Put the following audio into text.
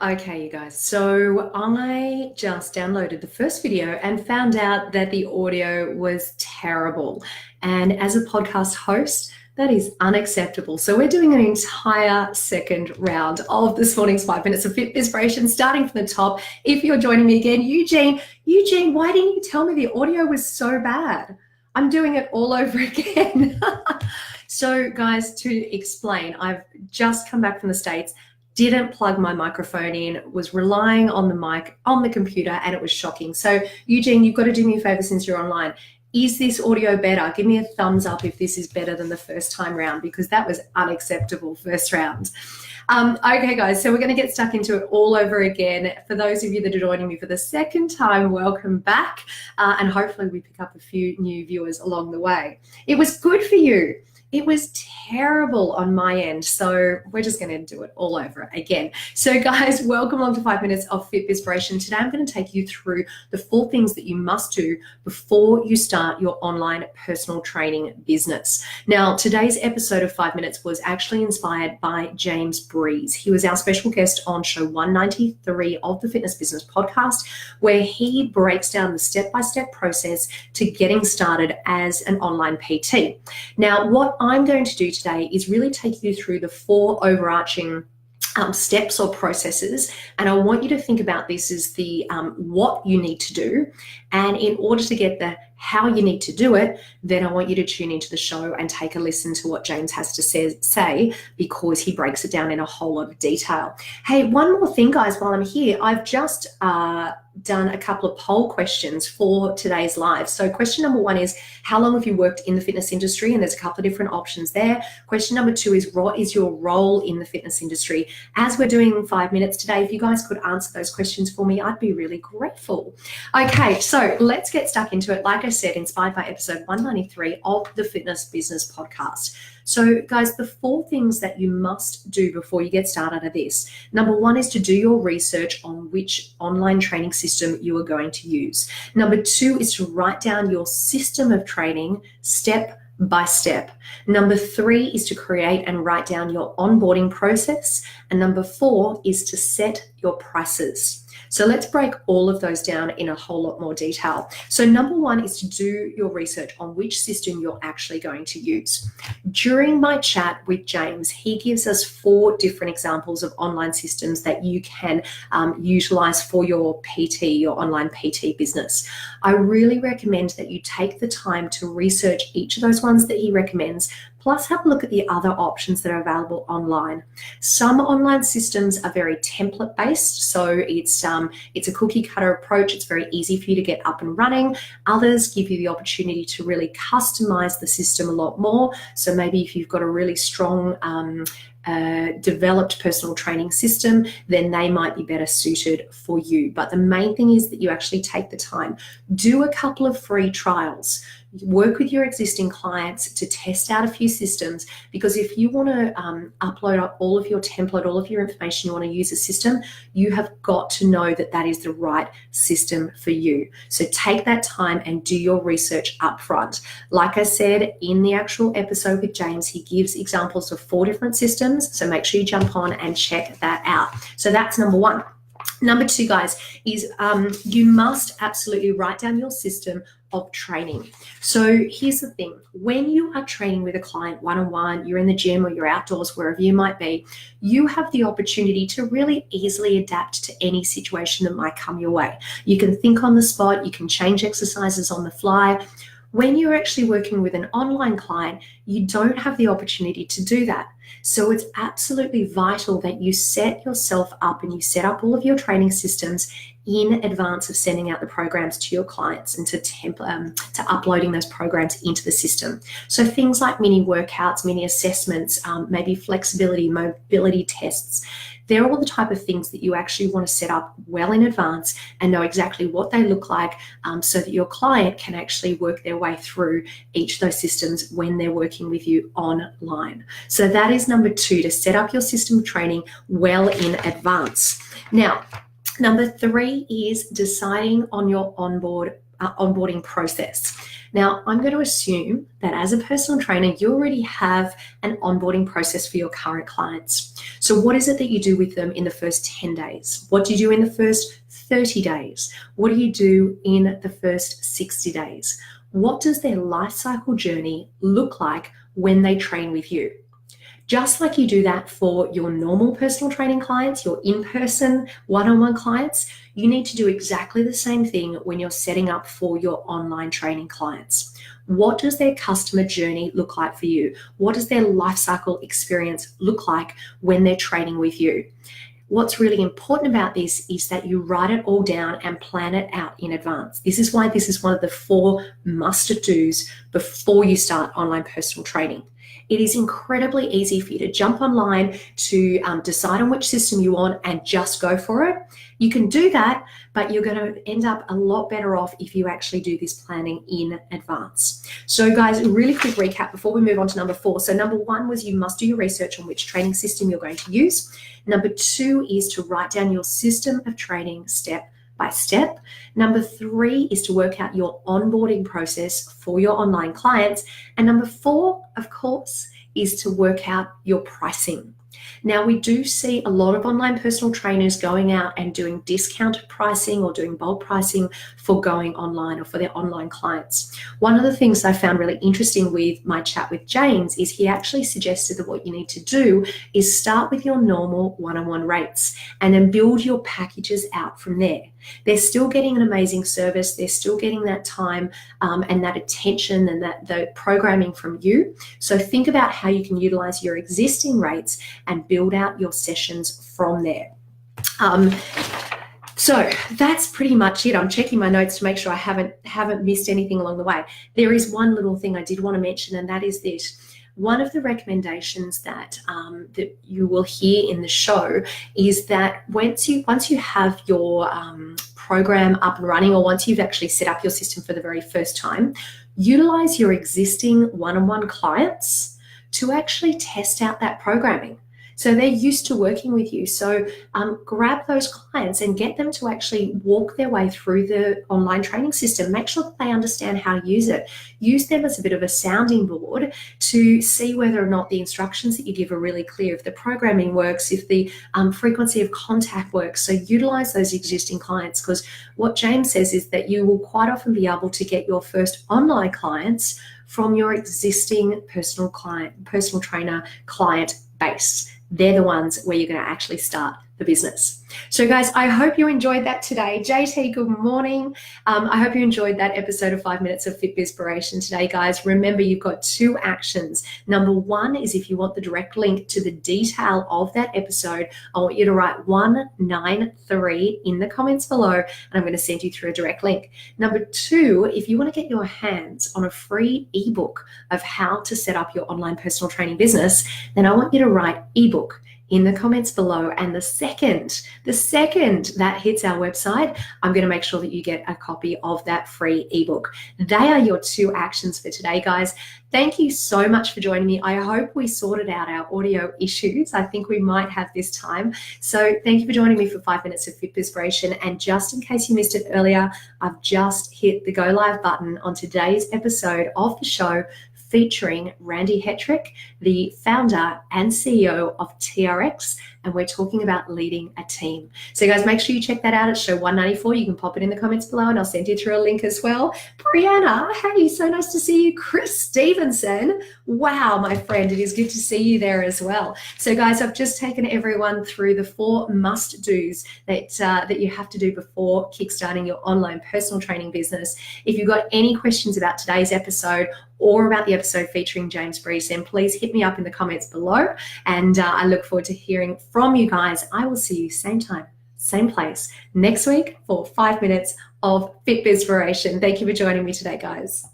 Okay, you guys, so I just downloaded the first video and found out that the audio was terrible. And as a podcast host, that is unacceptable. So we're doing an entire second round of this morning's 5 minutes of FITBIZPIRATION, starting from the top. If you're joining me again, Eugene, why didn't you tell me the audio was so bad? I'm doing it all over again. So guys, to explain, I've just come back from the States, didn't plug my microphone in, was relying on the mic on the computer, and it was shocking. So Eugene, you've got to do me a favor since you're online. Is this audio better? Give me a thumbs up if this is better than the first time round, because that was unacceptable first round. Okay, guys, so we're going to get stuck into it all over again. For those of you that are joining me for the second time, welcome back. And hopefully we pick up a few new viewers along the way. It was good for you. It was terrible on my end, so we're just going to do it all over again. So guys, welcome along to 5 minutes of FITBIZPIRATION. Today I'm going to take you through the 4 things that you must do before you start your online personal training business. Now, today's episode of 5 minutes was actually inspired by James Breese. He was our special guest on show 193 of the Fitness Business Podcast, where he breaks down the step-by-step process to getting started as an online PT. Now, what I'm going to do today is really take you through the 4 overarching steps or processes, and I want you to think about this as the what you need to do, and in order to get the how you need to do it, then I want you to tune into the show and take a listen to what James has to say, because he breaks it down in a whole lot of detail. Hey, one more thing, guys, while I'm here, I've just done a couple of poll questions for today's live. So question number 1 is, how long have you worked in the fitness industry? And there's a couple of different options there. Question number 2 is, what is your role in the fitness industry? As we're doing 5 minutes today, if you guys could answer those questions for me, I'd be really grateful. Okay, so let's get stuck into it. Like I said, inspired by episode 193 of the Fitness Business Podcast. So guys, the 4 things that you must do before you get started are this. Number 1 is to do your research on which online training system you are going to use. Number 2 is to write down your system of training step by step. Number 3 is to create and write down your onboarding process. And number 4 is to set your prices. So let's break all of those down in a whole lot more detail. So number 1 is to do your research on which system you're actually going to use. During my chat with James, he gives us 4 different examples of online systems that you can utilize for your PT, your online PT business. I really recommend that you take the time to research each of those ones that he recommends, plus have a look at the other options that are available online. Some online systems are very template based, so it's a cookie cutter approach. It's very easy for you to get up and running. Others give you the opportunity to really customize the system a lot more. So maybe if you've got a really strong developed personal training system, then they might be better suited for you. But the main thing is that you actually take the time. Do a couple of free trials. Work with your existing clients to test out a few systems, because if you want to upload all of your template, all of your information, you want to use a system, you have got to know that that is the right system for you. So take that time and do your research up front. Like I said, in the actual episode with James, he gives examples of 4 different systems. So make sure you jump on and check that out. So that's number 1. Number 2, guys, is you must absolutely write down your system of training. So here's the thing. When you are training with a client one-on-one, you're in the gym or you're outdoors, wherever you might be, you have the opportunity to really easily adapt to any situation that might come your way. You can think on the spot, you can change exercises on the fly. When you're actually working with an online client, you don't have the opportunity to do that. So it's absolutely vital that you set yourself up and you set up all of your training systems in advance of sending out the programs to your clients and to uploading those programs into the system. So things like mini workouts, mini assessments, maybe flexibility, mobility tests, they're all the type of things that you actually want to set up well in advance and know exactly what they look like, so that your client can actually work their way through each of those systems when they're working with you online. So that is number 2, to set up your system of training well in advance. Now, number 3 is deciding on your onboard onboarding process. Now, I'm going to assume that as a personal trainer, you already have an onboarding process for your current clients. So what is it that you do with them in the first 10 days? What do you do in the first 30 days? What do you do in the first 60 days? What does their life cycle journey look like when they train with you? Just like you do that for your normal personal training clients, your in-person one-on-one clients, you need to do exactly the same thing when you're setting up for your online training clients. What does their customer journey look like for you? What does their life cycle experience look like when they're training with you? What's really important about this is that you write it all down and plan it out in advance. This is why this is one of the 4 must-dos before you start online personal training. It is incredibly easy for you to jump online to decide on which system you want and just go for it. You can do that, but you're going to end up a lot better off if you actually do this planning in advance. So guys, a really quick recap before we move on to number 4. So number 1 was you must do your research on which training system you're going to use. Number 2 is to write down your system of training step by step. Number 3 is to work out your onboarding process for your online clients. And number 4, of course, is to work out your pricing. Now, we do see a lot of online personal trainers going out and doing discounted pricing or doing bulk pricing for going online or for their online clients. One of the things I found really interesting with my chat with James is he actually suggested that what you need to do is start with your normal one-on-one rates and then build your packages out from there. They're still getting an amazing service. They're still getting that time and that attention and the programming from you. So think about how you can utilize your existing rates and build out your sessions from there. So that's pretty much it. I'm checking my notes to make sure I haven't missed anything along the way. There is one little thing I did want to mention, and that is this. One of the recommendations that you will hear in the show is that once you have your program up and running, or once you've actually set up your system for the very first time, utilize your existing one-on-one clients to actually test out that programming. So they're used to working with you. So grab those clients and get them to actually walk their way through the online training system. Make sure that they understand how to use it. Use them as a bit of a sounding board to see whether or not the instructions that you give are really clear, if the programming works, if the frequency of contact works. So utilize those existing clients, because what James says is that you will quite often be able to get your first online clients from your existing personal trainer client base. They're the ones where you're going to actually start the business. So guys, I hope you enjoyed that today. JT, good morning. I hope you enjoyed that episode of 5 Minutes of FITBIZPIRATION today, guys. Remember, you've got 2 actions. Number 1 is if you want the direct link to the detail of that episode, I want you to write 193 in the comments below, and I'm going to send you through a direct link. Number 2, if you want to get your hands on a free ebook of how to set up your online personal training business, then I want you to write ebook in the comments below. And the second that hits our website, I'm going to make sure that you get a copy of that free ebook. They are your 2 actions for today, guys. Thank you so much for joining me. I hope we sorted out our audio issues. I think we might have this time. So thank you for joining me for 5 Minutes of FITBIZPIRATION. And just in case you missed it earlier, I've just hit the go live button on today's episode of the show, featuring Randy Hetrick, the founder and CEO of TRX, and we're talking about leading a team. So guys, make sure you check that out at show 194. You can pop it in the comments below and I'll send you through a link as well. Brianna, hey, so nice to see you. Chris Stevenson, wow, my friend, it is good to see you there as well. So guys, I've just taken everyone through the 4 must-dos that you have to do before kickstarting your online personal training business. If you've got any questions about today's episode or about the episode featuring James Breese, then please hit me up in the comments below. And I look forward to hearing from you guys. I will see you same time, same place next week for 5 minutes of FITBIZPIRATION. Thank you for joining me today, guys.